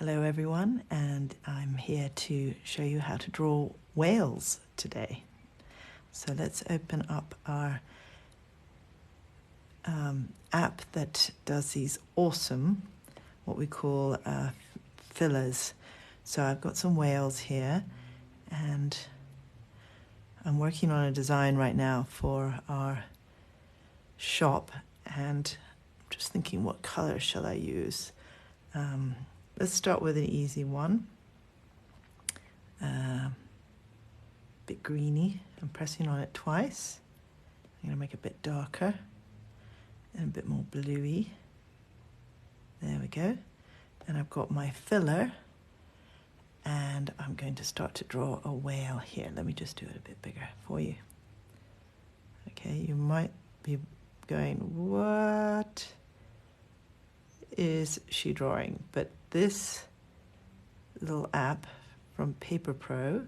Hello everyone, and I'm here to show you how to draw whales today. So let's open up our app that does these awesome, what we call fillers. So I've got some whales here, and I'm working on a design right now for our shop, and I'm just thinking, what color shall I use? Let's start with an easy one. Bit greeny. I'm pressing on it twice. I'm going to make it a bit darker and a bit more bluey. There we go. And I've got my filler, and I'm going to start to draw a whale here. Let me just do it a bit bigger for you. Okay, you might be going, what is she drawing? But this little app from Paper Pro,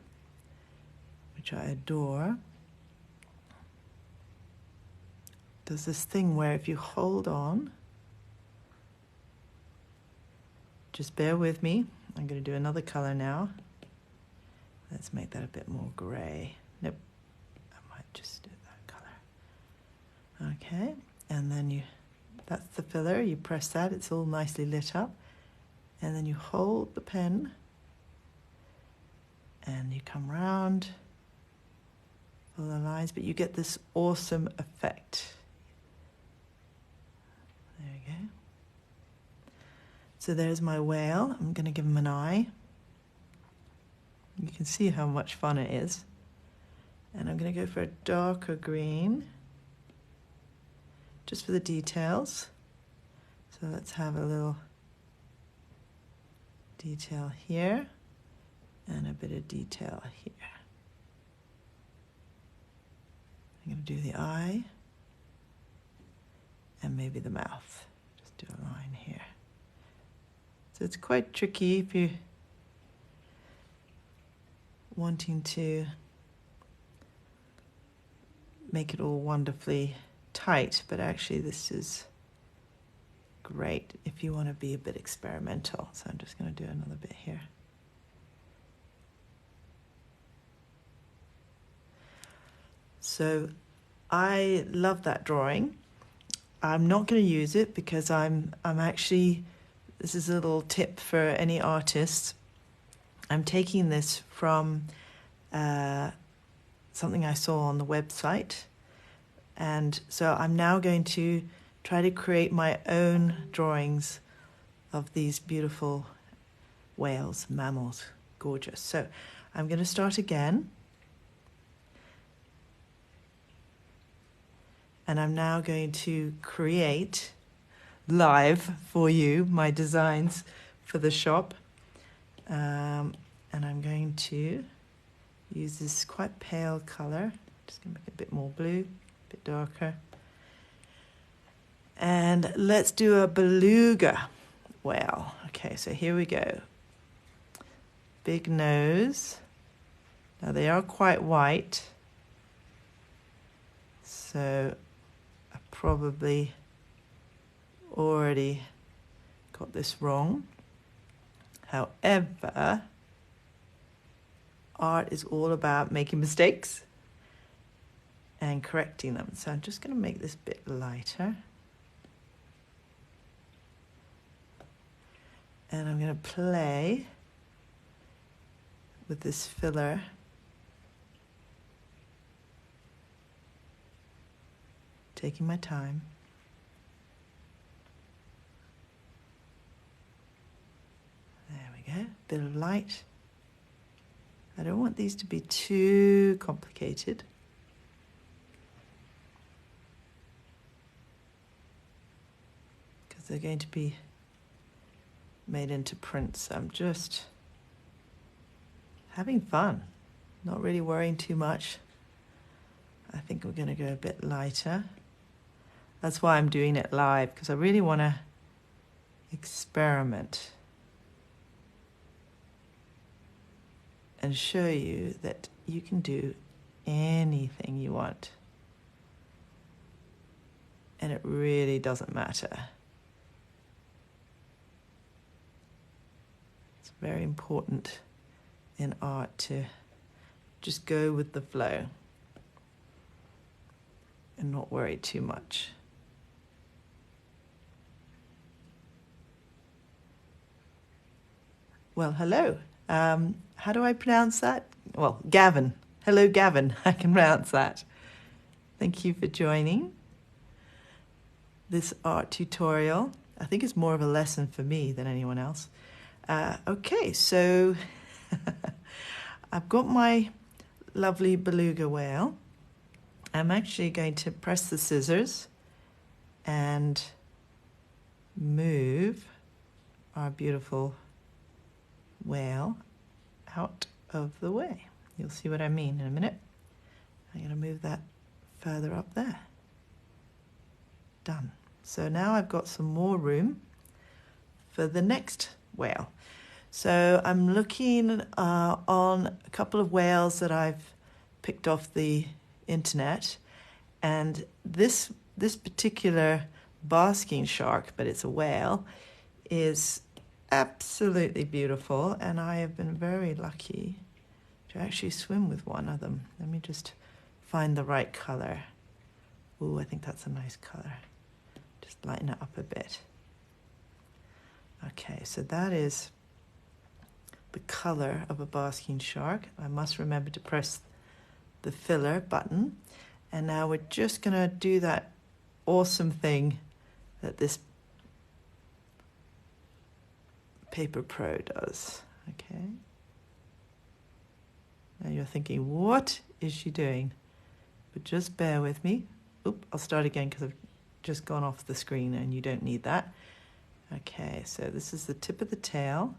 which I adore, does this thing where if you hold on, just bear with me, I'm going to do another color now. Let's make that a bit more gray. Nope, I might just do that color. Okay, and then that's the filler, you press that, it's all nicely lit up, and then you hold the pen and you come round all the lines, but you get this awesome effect. There you go. So there's my whale. I'm going to give him an eye. You can see how much fun it is. And I'm going to go for a darker green, just for the details. So let's have a little detail here and a bit of detail here. I'm going to do the eye and maybe the mouth. Just do a line here. So it's quite tricky if you're wanting to make it all wonderfully tight, but actually this is great if you want to be a bit experimental. So I'm just going to do another bit here. So I love that drawing. I'm not going to use it because I'm actually, this is a little tip for any artists. I'm taking this from something I saw on the website. And so I'm now going to try to create my own drawings of these beautiful whales, mammals, gorgeous. So I'm going to start again. And I'm now going to create live for you my designs for the shop. And I'm going to use this quite pale color. Just going to make it a bit more blue, a bit darker. And let's do a beluga whale. Okay, so here we go. Big nose. Now they are quite white. So I probably already got this wrong. However, art is all about making mistakes and correcting them. So I'm just going to make this bit lighter. And I'm going to play with this filler. Taking my time. There we go, bit of light. I don't want these to be too complicated. Because they're going to be made into prints. I'm just having fun, not really worrying too much. I think we're going to go a bit lighter. That's why I'm doing it live, because I really want to experiment and show you that you can do anything you want. And it really doesn't matter. It's very important in art to just go with the flow and not worry too much. Well, hello. How do I pronounce that? Well, Gavin. Hello, Gavin. I can pronounce that. Thank you for joining this art tutorial. I think it's more of a lesson for me than anyone else. Okay, so I've got my lovely beluga whale. I'm actually going to press the scissors and move our beautiful whale out of the way. You'll see what I mean in a minute. I'm going to move that further up there. Done. So now I've got some more room for the next whale. So I'm looking on a couple of whales that I've picked off the internet, and this particular basking shark, but it's a whale, is absolutely beautiful, and I have been very lucky to actually swim with one of them. Let me just find the right color. Ooh, I think that's a nice color. Just lighten it up a bit. Okay, so that is the color of a basking shark. I must remember to press the filler button. And now we're just gonna do that awesome thing that this Paper Pro does, okay? Now you're thinking, what is she doing? But just bear with me. Oop, I'll start again because I've just gone off the screen and you don't need that. Okay, so this is the tip of the tail.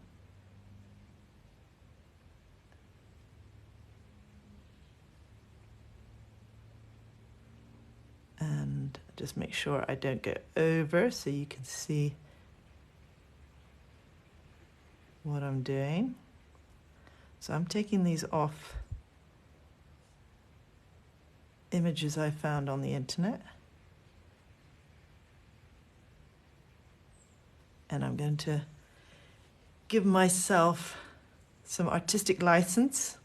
And just make sure I don't go over so you can see what I'm doing. So I'm taking these off images I found on the internet. And I'm going to give myself some artistic license.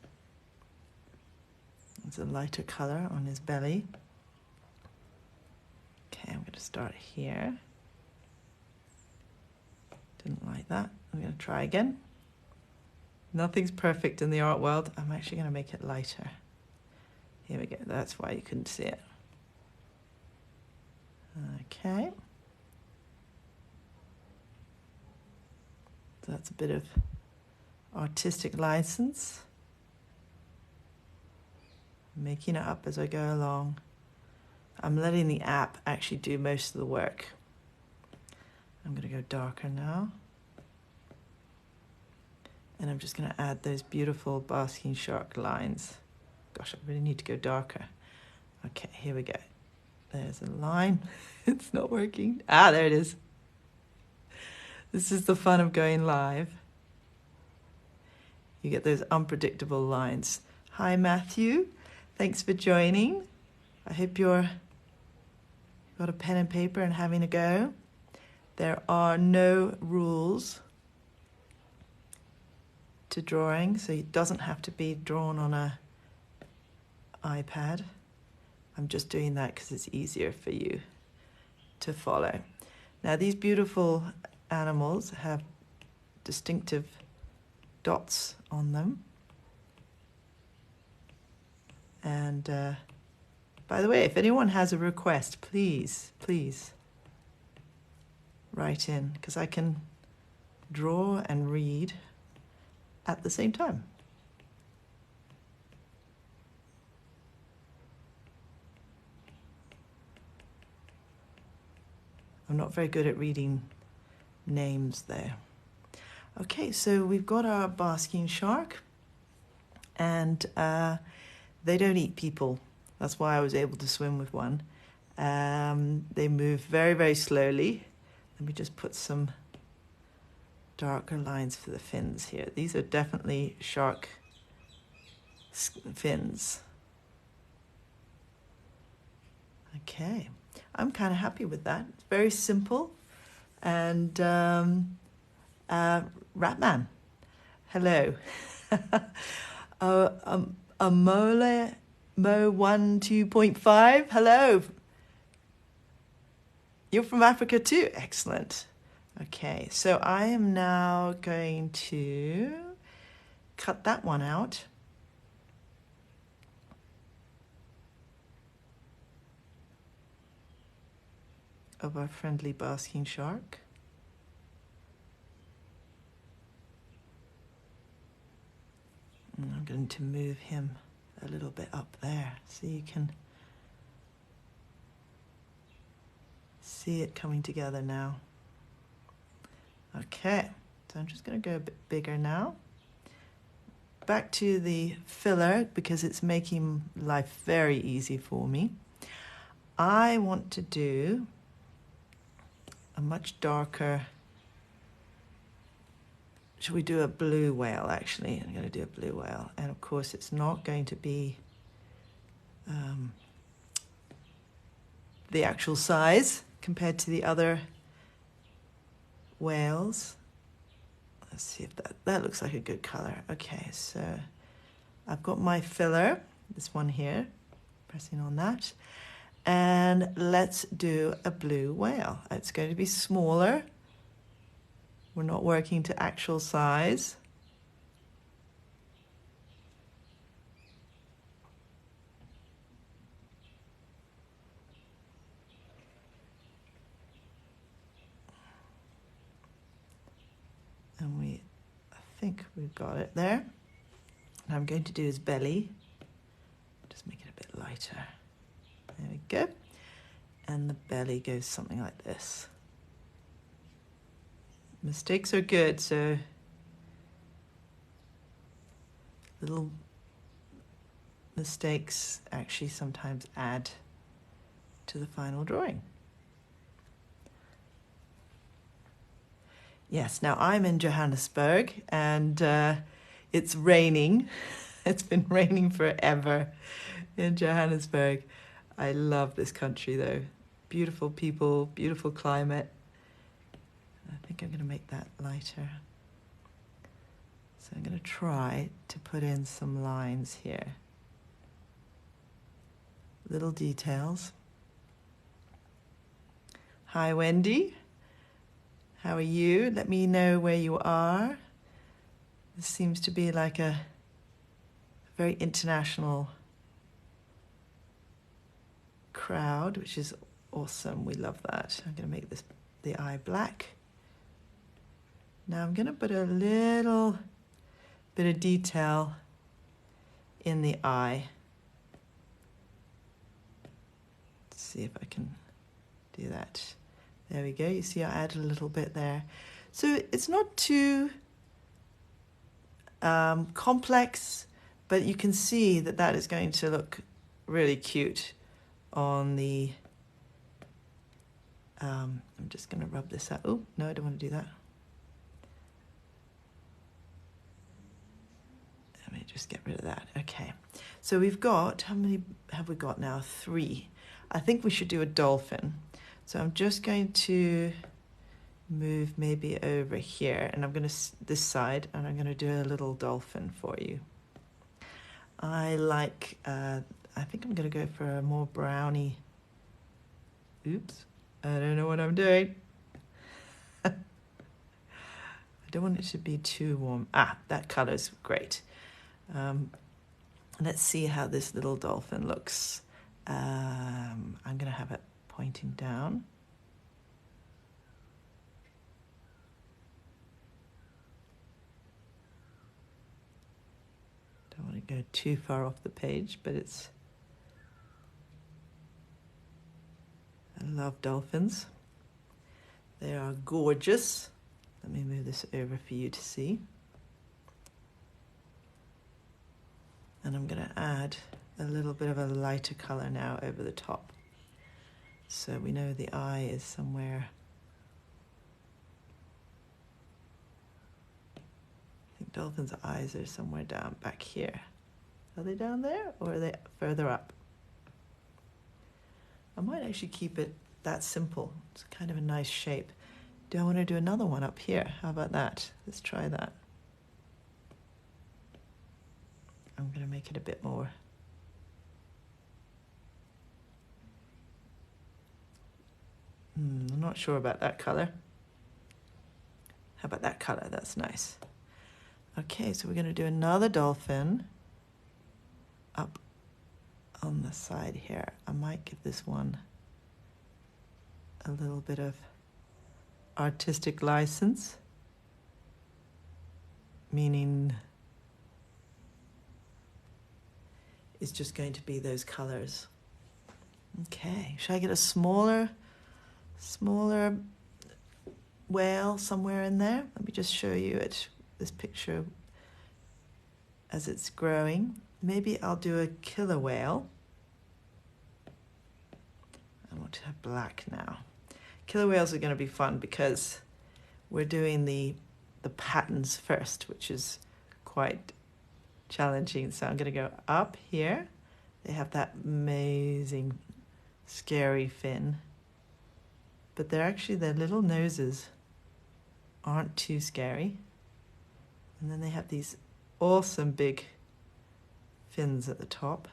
It's a lighter color on his belly. Okay, I'm going to start here. Didn't like that. I'm going to try again. Nothing's perfect in the art world. I'm actually going to make it lighter. Here we go. That's why you couldn't see it. Okay. So that's a bit of artistic license. Making it up as I go along. I'm letting the app actually do most of the work. I'm going to go darker now. And I'm just going to add those beautiful basking shark lines. Gosh, I really need to go darker. Okay, here we go. There's a line. It's not working. Ah, there it is. This is the fun of going live. You get those unpredictable lines. Hi, Matthew. Thanks for joining. I hope you've got a pen and paper and having a go. There are no rules to drawing, so it doesn't have to be drawn on a iPad. I'm just doing that because it's easier for you to follow. Now, these beautiful animals have distinctive dots on them. And by the way, if anyone has a request, please write in, because I can draw and read at the same time. I'm not very good at reading names there. Okay, so we've got our basking shark, and they don't eat people. That's why I was able to swim with one. They move very, very slowly. Let me just put some darker lines for the fins here. These are definitely shark fins. Okay, I'm kind of happy with that. It's very simple. And Ratman, Hello. Amola Mo1 2.5. Hello. You're from Africa too. Excellent. Okay, so I am now going to cut that one out. Of our friendly basking shark. And I'm going to move him a little bit up there so you can see it coming together now. Okay, so I'm just going to go a bit bigger now. Back to the filler because it's making life very easy for me. I want to do a much darker, should we do a blue whale actually? I'm going to do a blue whale. And of course it's not going to be the actual size compared to the other whales. Let's see if that looks like a good color. Okay, so I've got my filler, this one here, pressing on that. And let's do a blue whale. It's going to be smaller. We're not working to actual size. And I think we've got it there. And I'm going to do his belly. Just make it a bit lighter. There we go. And the belly goes something like this. Mistakes are good, so little mistakes actually sometimes add to the final drawing. Yes, now I'm in Johannesburg and it's raining. It's been raining forever in Johannesburg. I love this country though. Beautiful people, beautiful climate. I think I'm going to make that lighter. So I'm going to try to put in some lines here. Little details. Hi, Wendy. How are you? Let me know where you are. This seems to be like a very international crowd, which is awesome. We love that. I'm going to make the eye black. Now I'm going to put a little bit of detail in the eye. Let's see if I can do that. There we go. You see I added a little bit there. So it's not too complex, but you can see that that is going to look really cute on the... I'm just going to rub this out. Oh, no, I don't want to do that. Let me just get rid of that. Okay. So we've got, how many have we got now? 3. I think we should do a dolphin. So I'm just going to move maybe over here, and I'm going to this side, and I'm going to do a little dolphin for you. I like, I think I'm going to go for a more browny. Oops, I don't know what I'm doing. I don't want it to be too warm. Ah, that color's great. Let's see how this little dolphin looks. I'm going to have it pointing down. Don't want to go too far off the page, but it's... I love dolphins. They are gorgeous. Let me move this over for you to see. And I'm going to add a little bit of a lighter color now over the top. So we know the eye is somewhere. I think dolphins' eyes are somewhere down back here. Are they down there or are they further up? I might actually keep it that simple. It's kind of a nice shape. Do I want to do another one up here? How about that? Let's try that. I'm going to make it a bit more I'm not sure about that color. How about that color? That's nice. Okay, so we're going to do another dolphin up on the side here. I might give this one a little bit of artistic license, meaning it's just going to be those colors. Okay, should I get a smaller whale somewhere in there? Let me just show you this picture as it's growing. Maybe I'll do a killer whale. I want to have black now. Killer whales are going to be fun because we're doing the patterns first, which is quite challenging. So I'm going to go up here. They have that amazing, scary fin. But their little noses aren't too scary. And then they have these awesome big fins at the top.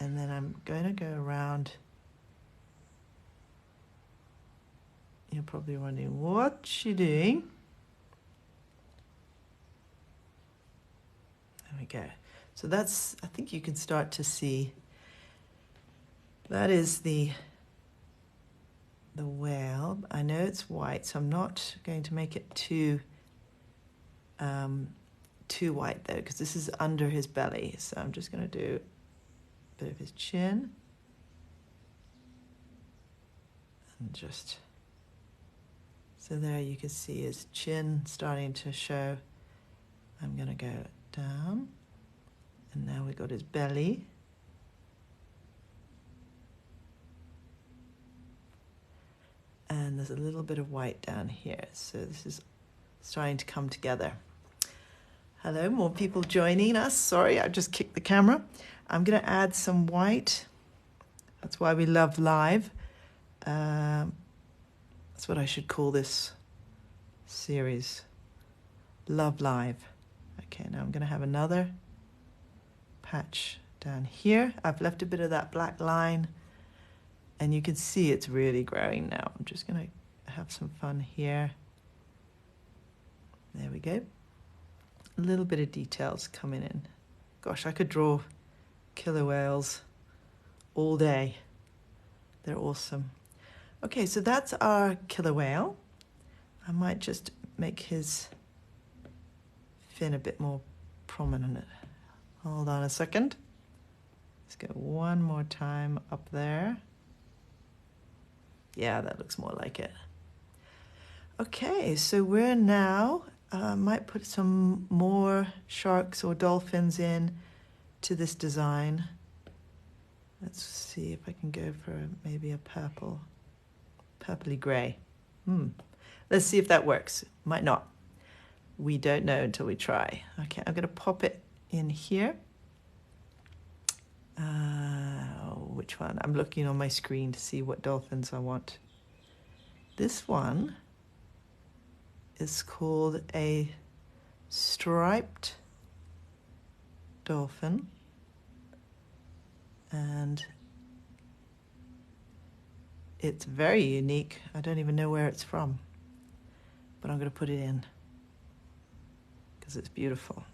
And then I'm going to go around. You're probably wondering, what's she doing? There we go. So that's, I think you can start to see, that is the whale. I know it's white, so I'm not going to make it too white though, because this is under his belly. So I'm just going to do a bit of his chin. And just, so there you can see his chin starting to show. I'm going to go down, and now we've got his belly. And there's a little bit of white down here. So this is starting to come together. Hello, more people joining us. Sorry, I just kicked the camera. I'm going to add some white. That's why we love live. That's what I should call this series. Love live. Okay, now I'm going to have another patch down here. I've left a bit of that black line. And you can see it's really growing now. I'm just going to have some fun here. There we go. A little bit of details coming in. Gosh, I could draw killer whales all day. They're awesome. Okay, so that's our killer whale. I might just make his fin a bit more prominent. Hold on a second. Let's go one more time up there. Yeah, that looks more like it. Okay, so we're now, might put some more sharks or dolphins in to this design. Let's see if I can go for maybe a purpley gray. Let's see if that works. Might not. We don't know until we try. Okay, I'm going to pop it in here. Which one? I'm looking on my screen to see what dolphins I want. This one is called a striped dolphin, and it's very unique. I don't even know where it's from, but I'm going to put it in because it's beautiful.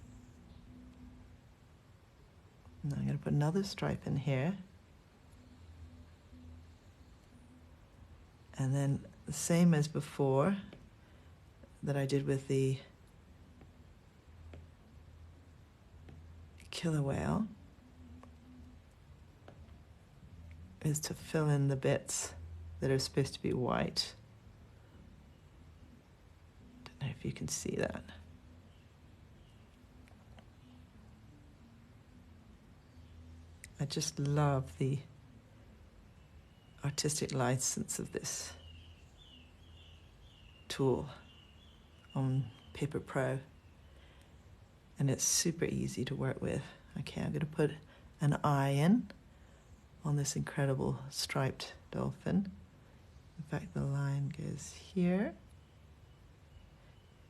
And I'm going to put another stripe in here. And then the same as before that I did with the killer whale is to fill in the bits that are supposed to be white. Don't know if you can see that. I just love the artistic license of this tool on Paper Pro, and it's super easy to work with. Okay, I'm going to put an eye in on this incredible striped dolphin. In fact, the line goes here,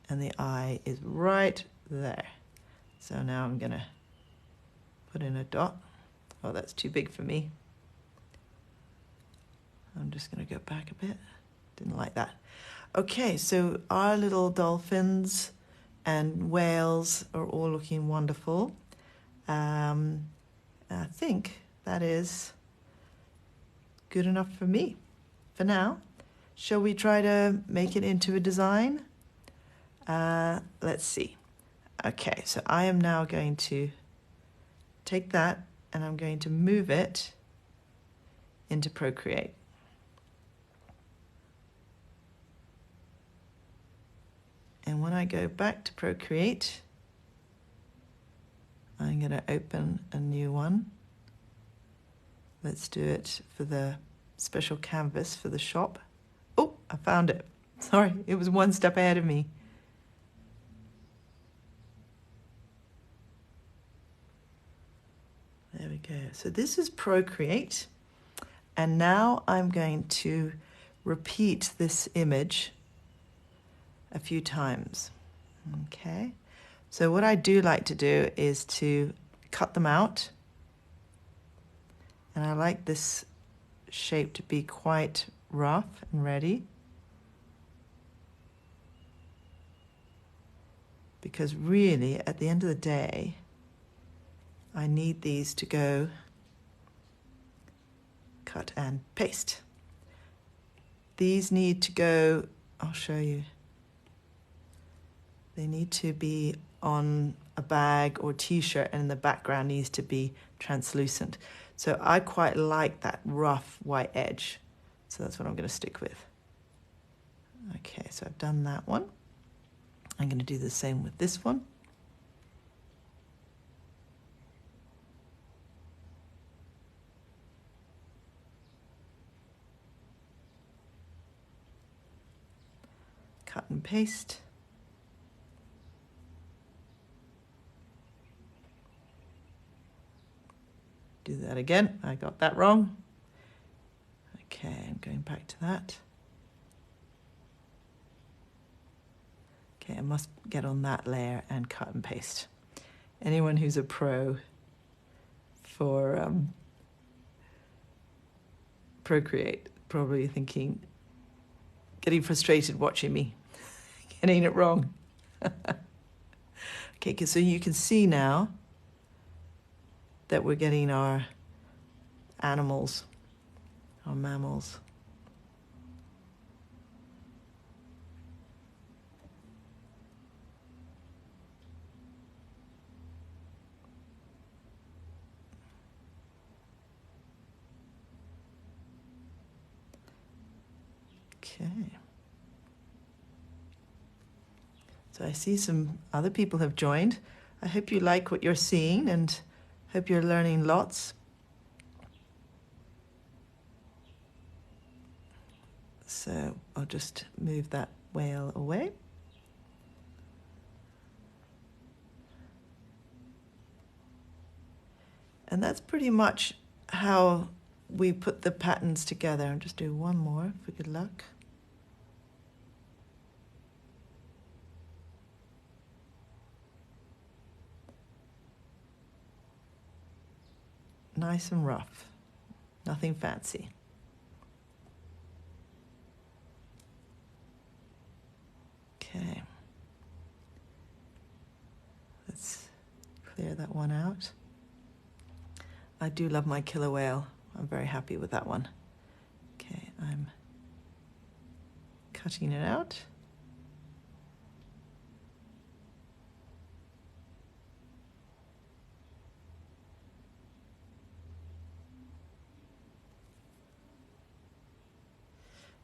and the eye is right there. So now I'm going to Put in a dot. Oh, that's too big for me. I'm just going to go back a bit. Didn't like that. Okay, so our little dolphins and whales are all looking wonderful. I think that is good enough for me for now. Shall we try to make it into a design? Let's see. Okay, so I am now going to take that and I'm going to move it into Procreate. And when I go back to Procreate, I'm going to open a new one. Let's do it for the special canvas for the shop. Oh, I found it. Sorry, it was one step ahead of me. There we go. So this is Procreate. And now I'm going to repeat this image a few times. Okay. So what I do like to do is to cut them out. And I like this shape to be quite rough and ready. Because really, at the end of the day, I need these to go cut and paste. These need to go, I'll show you. They need to be on a bag or t-shirt, and the background needs to be translucent. So I quite like that rough white edge. So that's what I'm going to stick with. Okay, so I've done that one. I'm going to do the same with this one. Cut and paste. Do that again. I got that wrong. Okay, I'm going back to that. Okay, I must get on that layer and cut and paste. Anyone who's a pro for Procreate probably thinking, getting frustrated watching me, getting it wrong. Okay, so you can see now that we're getting our animals, our mammals. Okay. So I see some other people have joined. I hope you like what you're seeing and hope you're learning lots. So I'll just move that whale away. And that's pretty much how we put the patterns together. I'll just do one more for good luck. Nice and rough, nothing fancy. Okay, let's clear that one out. I do love my killer whale. I'm very happy with that one. Okay, I'm cutting it out.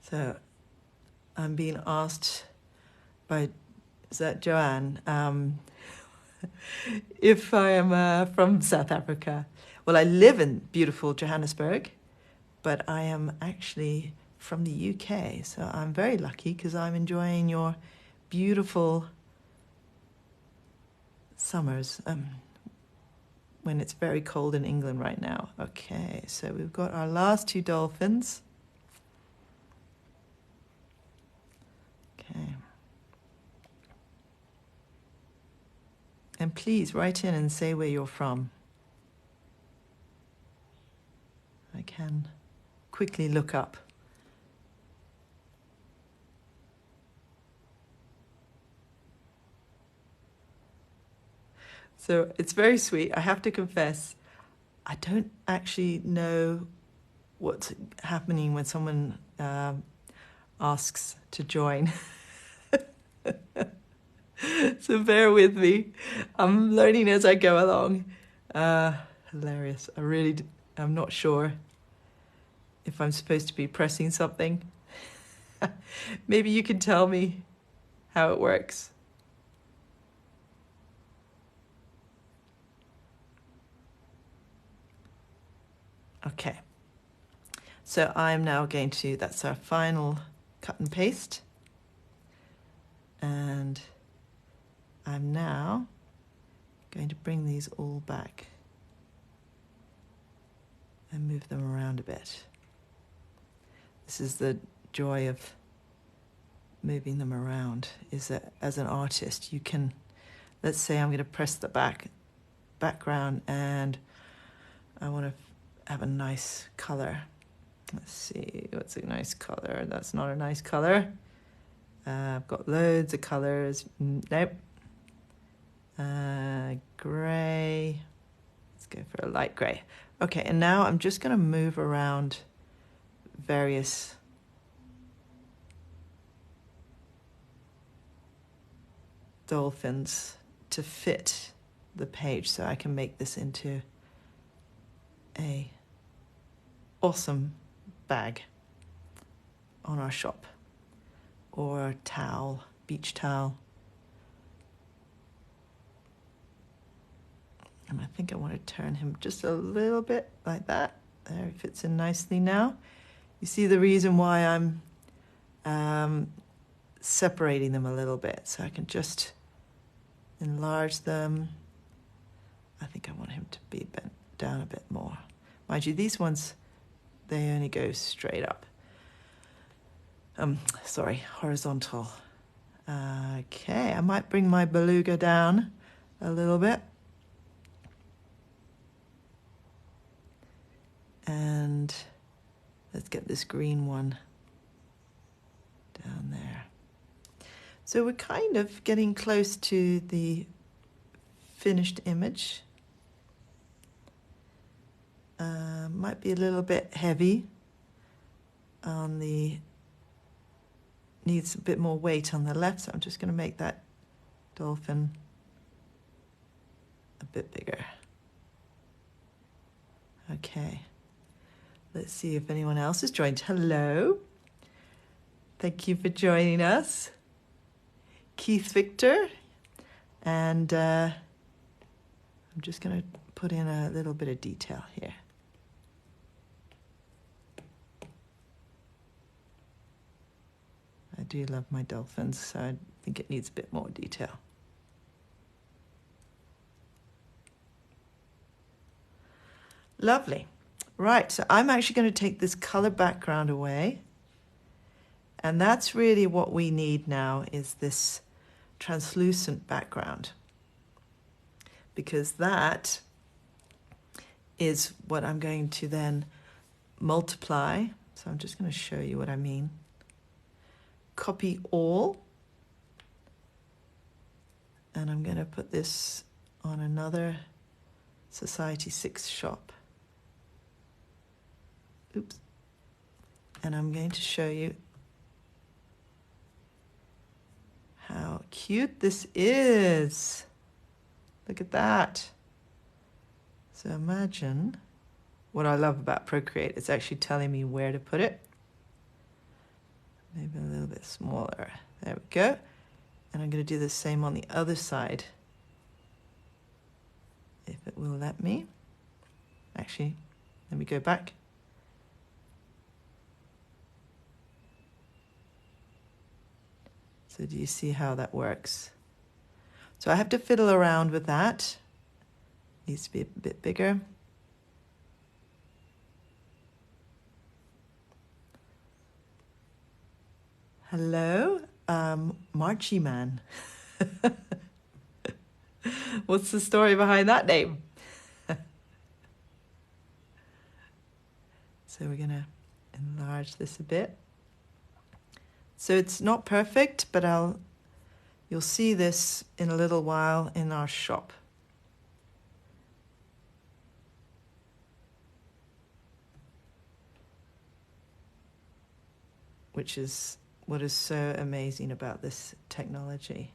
So I'm being asked by, is that Joanne, if I am from South Africa. Well, I live in beautiful Johannesburg, but I am actually from the UK. So I'm very lucky because I'm enjoying your beautiful summers when it's very cold in England right now. Okay, so we've got our last two dolphins. Okay. And please write in and say where you're from. can quickly look up. So it's very sweet. I have to confess, I don't actually know what's happening when someone asks to join. So bear with me. I'm learning as I go along. Hilarious. I'm not sure if I'm supposed to be pressing something. Maybe you can tell me how it works. Okay. So I'm now going to, that's our final cut and paste. And I'm now going to bring these all back and move them around a bit. This is the joy of moving them around, is that as an artist you can, let's say I'm going to press the background and I want to have a nice color. Let's see, what's a nice color? That's not a nice color. I've got loads of colors. Nope. Gray. Let's go for a light gray. Okay, and now I'm just going to move around various dolphins to fit the page so I can make this into a awesome bag on our shop, or a towel, beach towel. And I think I want to turn him just a little bit like that. There, he fits in nicely now. You see the reason why I'm separating them a little bit, so I can just enlarge them. I think I want him to be bent down a bit more. Mind you, these ones, they only go straight up. Sorry, horizontal. Okay, I might bring my beluga down a little bit. And let's get this green one down there. So we're kind of getting close to the finished image. Might be a little bit heavy on the, needs a bit more weight on the left, so I'm just going to make that dolphin a bit bigger. Okay. Let's see if anyone else has joined. Hello. Thank you for joining us. Keith Victor. And I'm just going to put in a little bit of detail here. I do love my dolphins, so I think it needs a bit more detail. Lovely. Right, so I'm actually going to take this color background away. And that's really what we need now, is this translucent background. Because that is what I'm going to then multiply. So I'm just going to show you what I mean. Copy all. And I'm going to put this on another Society 6 shop. Oops. And I'm going to show you how cute this is. Look at that. So imagine, what I love about Procreate, it's actually telling me where to put it. Maybe a little bit smaller. There we go. And I'm going to do the same on the other side, if it will let me. Actually, let me go back. So do you see how that works? So I have to fiddle around with that. Needs to be a bit bigger. Hello, Marchie Man. What's the story behind that name? So we're going to enlarge this a bit. So it's not perfect, but you'll see this in a little while in our shop. Which is what is so amazing about this technology.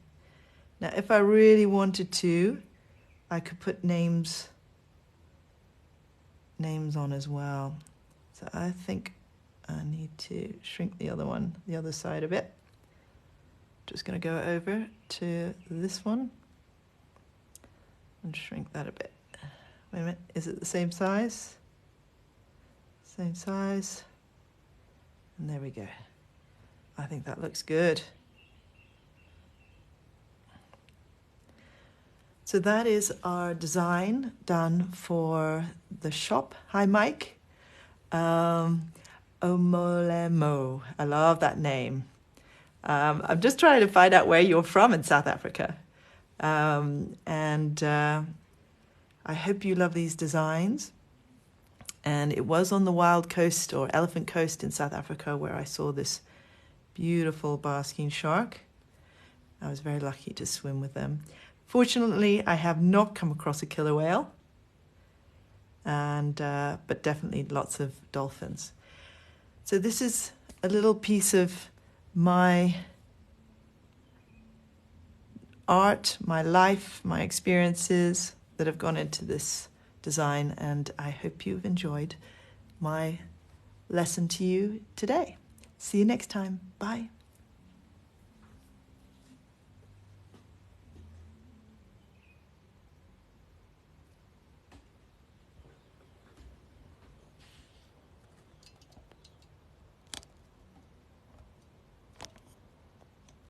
Now, if I really wanted to, I could put names on as well. So I think I need to shrink the other side a bit. Just going to go over to this one and shrink that a bit. Wait a minute, is it the same size? Same size. And there we go. I think that looks good. So that is our design done for the shop. Hi, Mike. Omolemo. I love that name. I'm just trying to find out where you're from in South Africa. I hope you love these designs. And it was on the Wild Coast or Elephant Coast in South Africa where I saw this beautiful basking shark. I was very lucky to swim with them. Fortunately, I have not come across a killer whale, but definitely lots of dolphins. So this is a little piece of my art, my life, my experiences that have gone into this design, and I hope you've enjoyed my lesson to you today. See you next time. Bye.